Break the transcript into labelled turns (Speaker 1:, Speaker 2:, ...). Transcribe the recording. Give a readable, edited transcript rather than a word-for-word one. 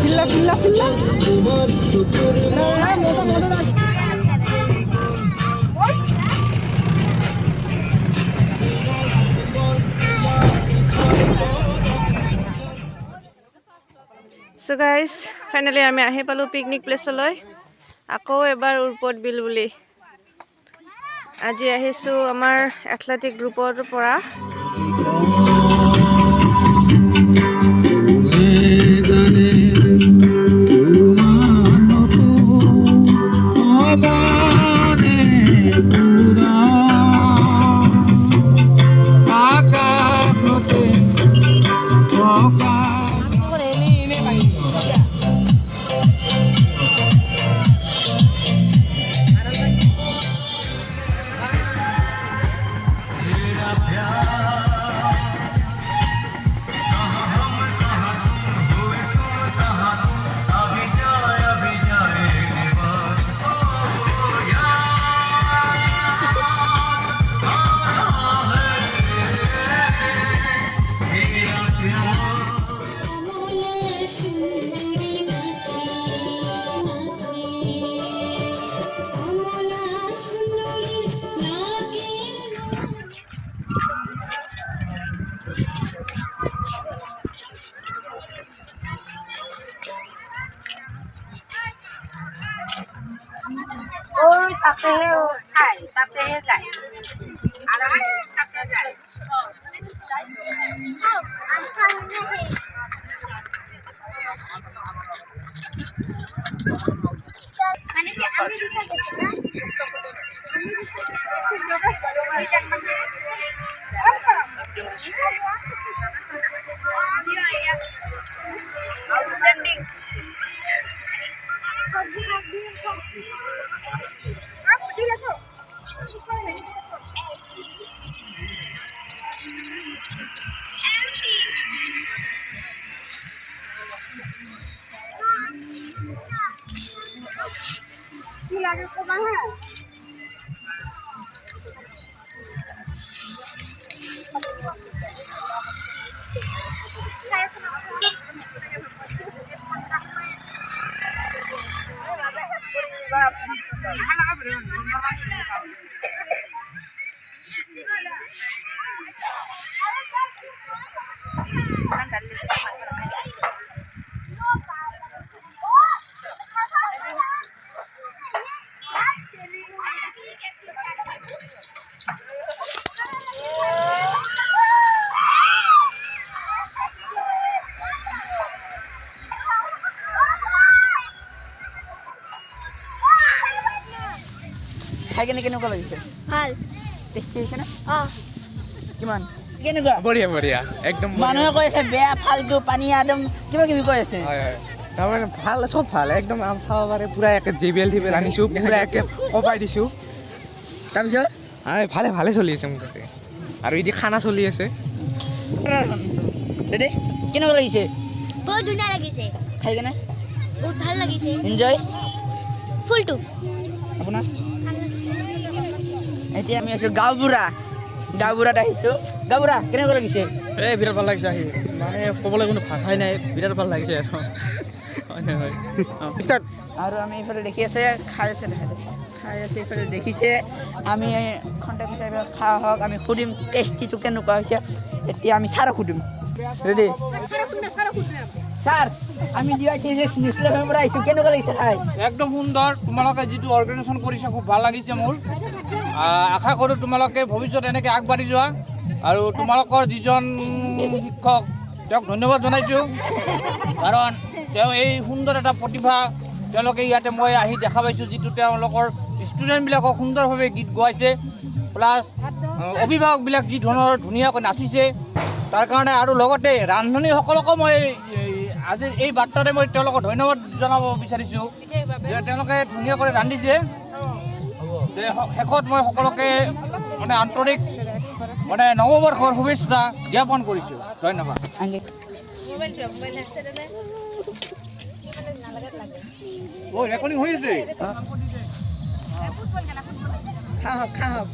Speaker 1: চিল্লা চিল্লা চিল্লা মতো মতো সো গাইজ ফাইনেলি আমি আহি পালোঁ পিকনিক প্লেচলৈ আকৌ এবাৰ উৰপদ বিল বুলি আজি আহিছোঁ আমাৰ এথলেটিক গ্ৰুপৰ পৰা ôi tape sai tape sai ada tape sai মানে কি আমি bisa outstanding lagi kemana? খাই কেনে কেনেকুৱা লাগিছে ভাল টেষ্টি হৈছে না কিমান কেনেকুৱা বঢ়িয়া বঢ়িয়া একদম মানুহে কৈ আছে বেয়া ফালতু পানী একদম কিবা কিবি কৈ আছে হয় হয় তাৰমানে ভাল চব ভাল একদম আম চাব পাৰে পুৰা একে জেবিএল টিবেল আনিছোঁ পুৰা একে কপাই দিছোঁ তাৰপিছত ভালে ভালে চলি আছে মোৰ তাতে আৰু এতিয়া খানা চলি আছে দাদা কেনেকুৱা লাগিছে বহুত ধুনীয়া লাগিছে খাই কেনে বহুত ভাল লাগিছে এনজয় ফুলটো আপোনাৰ এতিয়া আমি আছোঁ গাঁওবুঢ়াত আহিছোঁ গাঁওবুঢ়া কেনেকুৱা লাগিছে এই বিৰাট ভাল লাগিছে আহি মানে ক'বলৈ কোনো ভাষাই নাই বিৰাট ভাল লাগিছে আৰু হয় ষ্টাৰ্ট আৰু আমি এইফালে দেখি আছে খাই আছে এইফালে দেখিছে আমি খন্তেক হিচাপে খোৱা হওক আমি সুধিম টেষ্টিটো কেনেকুৱা হৈছে এতিয়া আমি ছাৰক সুধিম ৰেডি ছাৰ আমি নিউজিলেণ্ডৰ পৰা আহিছোঁ কেনেকুৱা লাগিছে খাই একদম সুন্দৰ তোমালোকে যিটো অৰ্গেনাইজেশ্যন কৰিছে খুব ভাল লাগিছে মোৰ আশা কৰোঁ তোমালোকে ভৱিষ্যত এনেকৈ আগবাঢ়ি যোৱা আৰু তোমালোকৰ যিজন শিক্ষক তেওঁক ধন্যবাদ জনাইছোঁ কাৰণ তেওঁ এই সুন্দৰ এটা প্ৰতিভা তেওঁলোকে ইয়াতে মই আহি দেখা পাইছোঁ যিটো তেওঁলোকৰ ষ্টুডেণ্টবিলাকক সুন্দৰভাৱে গীত গোৱাইছে প্লাছ অভিভাৱকবিলাক যি ধৰণৰ ধুনীয়াকৈ নাচিছে তাৰ কাৰণে আৰু লগতে ৰান্ধনীসকলকো মই আজি এই বাৰ্তাৰে মই তেওঁলোকক ধন্যবাদ জনাব বিচাৰিছোঁ যে তেওঁলোকে ধুনীয়াকৈ ৰান্ধিছে শেষত মই সকলোকে মানে আন্তৰিক মানে নৱবৰ্ষৰ শুভেচ্ছা জ্ঞাপন কৰিছোঁ ধন্যবাদ ৰেকৰ্ডিং হৈ আছে
Speaker 2: খাহক খাহক